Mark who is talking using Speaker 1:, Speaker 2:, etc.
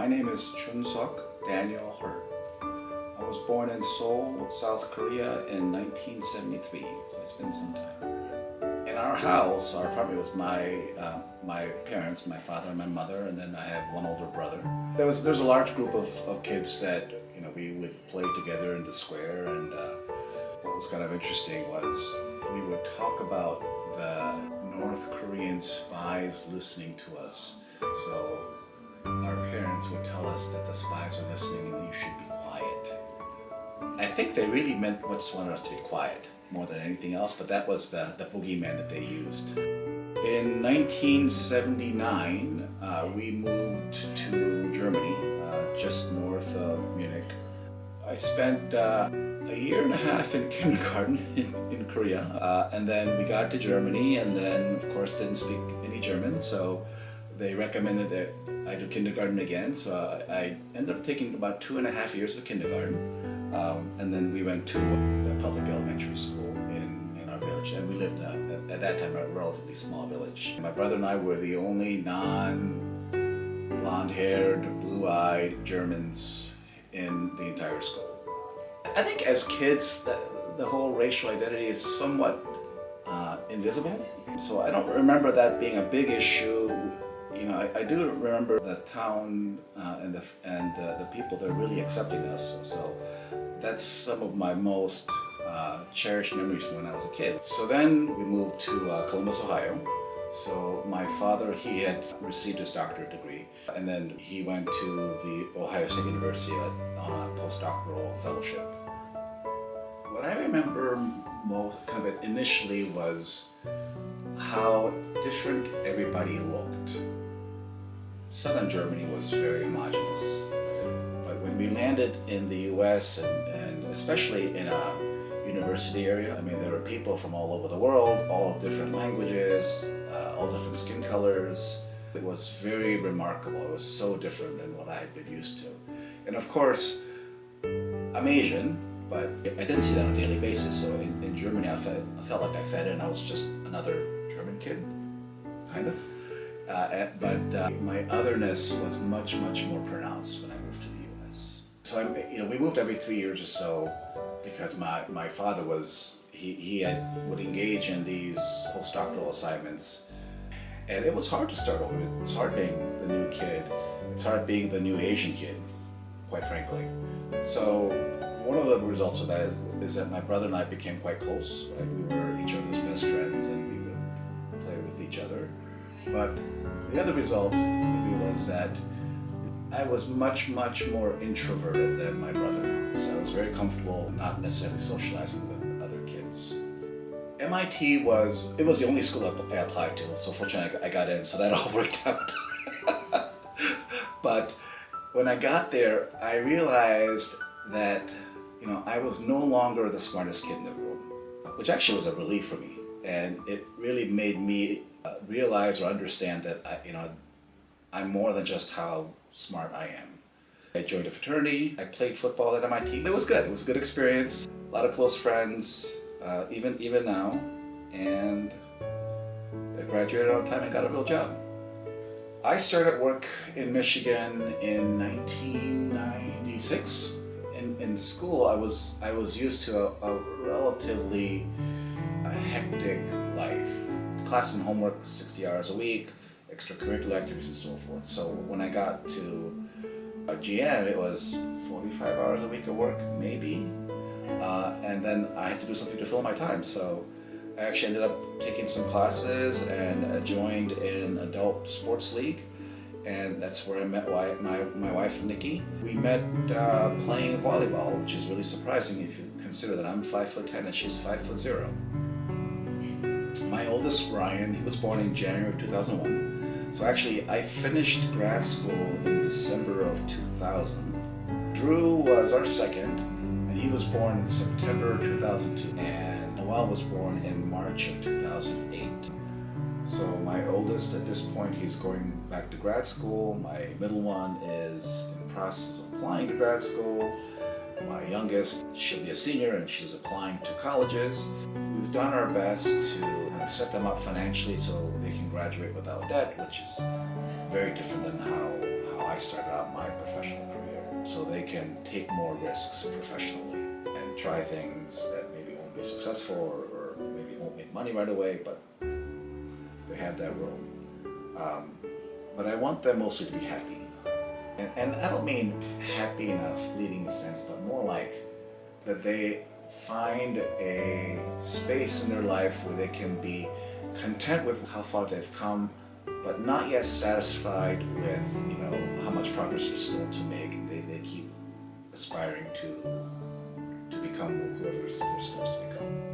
Speaker 1: My name is Chun-Sok Daniel Heur. I was born in Seoul, South Korea in 1973, so it's been some time. In our house, our apartment was my parents, my father and my mother, and then I have one older brother. There's a large group of kids that we would play together in the square, and what was kind of interesting was we would talk about the North Korean spies listening to us. So our parents would tell us that the spies are listening and you should be quiet. I think they really just wanted us to be quiet more than anything else, but that was the boogeyman that they used. In 1979, we moved to Germany, just north of Munich. I spent a year and a half in kindergarten in Korea, and then we got to Germany, and then of course didn't speak any German, so they recommended that I do kindergarten again. So I ended up taking about 2.5 years of kindergarten, and then we went to the public elementary school in our village, and we lived at that time a relatively small village. My brother and I were the only non-blonde-haired, blue-eyed Germans in the entire school. I think as kids, the whole racial identity is somewhat invisible, so I don't remember that being a big issue. I do remember the town and the people that are really accepting us. So that's some of my most cherished memories from when I was a kid. So then we moved to Columbus, Ohio. So my father, he had received his doctorate degree, and then he went to the Ohio State University on a postdoctoral fellowship. What I remember most kind of initially was how different everybody looked. Southern Germany was very homogeneous, but when we landed in the US and especially in a university area, there were people from all over the world, all different languages, all different skin colors. It was very remarkable. It was so different than what I had been used to. And of course, I'm Asian, but I didn't see that on a daily basis. So in Germany, I felt like I fit in. I was just another German kid, kind of. But my otherness was much, much more pronounced when I moved to the U.S. So we moved every 3 years or so because my father he would engage in these postdoctoral assignments, and it was hard to start over. It's hard being the new kid. It's hard being the new Asian kid, quite frankly. So one of the results of that is that my brother and I became quite close. Right? We were each other's best friends, and we would play with each other. But the other result maybe was that I was much, much more introverted than my brother. So I was very comfortable not necessarily socializing with other kids. MIT was the only school I applied to, so fortunately I got in, so that all worked out. But when I got there, I realized that I was no longer the smartest kid in the room, which actually was a relief for me, and it really made me realize or understand that I'm more than just how smart I am. I joined a fraternity. I played football at MIT. It was good. It was a good experience. A lot of close friends, even now, and I graduated on time and got a real job. I started work in Michigan in 1996. In school, I was used to a relatively hectic life. Class and homework 60 hours a week, extracurricular activities and so forth. So when I got to GM, it was 45 hours a week of work, maybe. And then I had to do something to fill my time. So I actually ended up taking some classes and joined an adult sports league. And that's where I met my wife, Nikki. We met playing volleyball, which is really surprising if you consider that I'm 5'10" and she's 5'0". My oldest, Ryan, he was born in January of 2001. So actually, I finished grad school in December of 2000. Drew was our second, and he was born in September 2002. And Noel was born in March of 2008. So my oldest, at this point, he's going back to grad school. My middle one is in the process of applying to grad school. My youngest, she'll be a senior and she's applying to colleges. We've done our best to set them up financially so they can graduate without debt, which is very different than how I started out my can take more risks professionally and try things that maybe won't be successful or maybe won't make money right away, but they have that room. But I want them mostly to be happy. And I don't mean happy in a fleeting sense, but more like that they find a space in their life where they can be content with how far they've come, but not yet satisfied with, how much progress is still to make. They keep aspiring to become whoever they're supposed to become.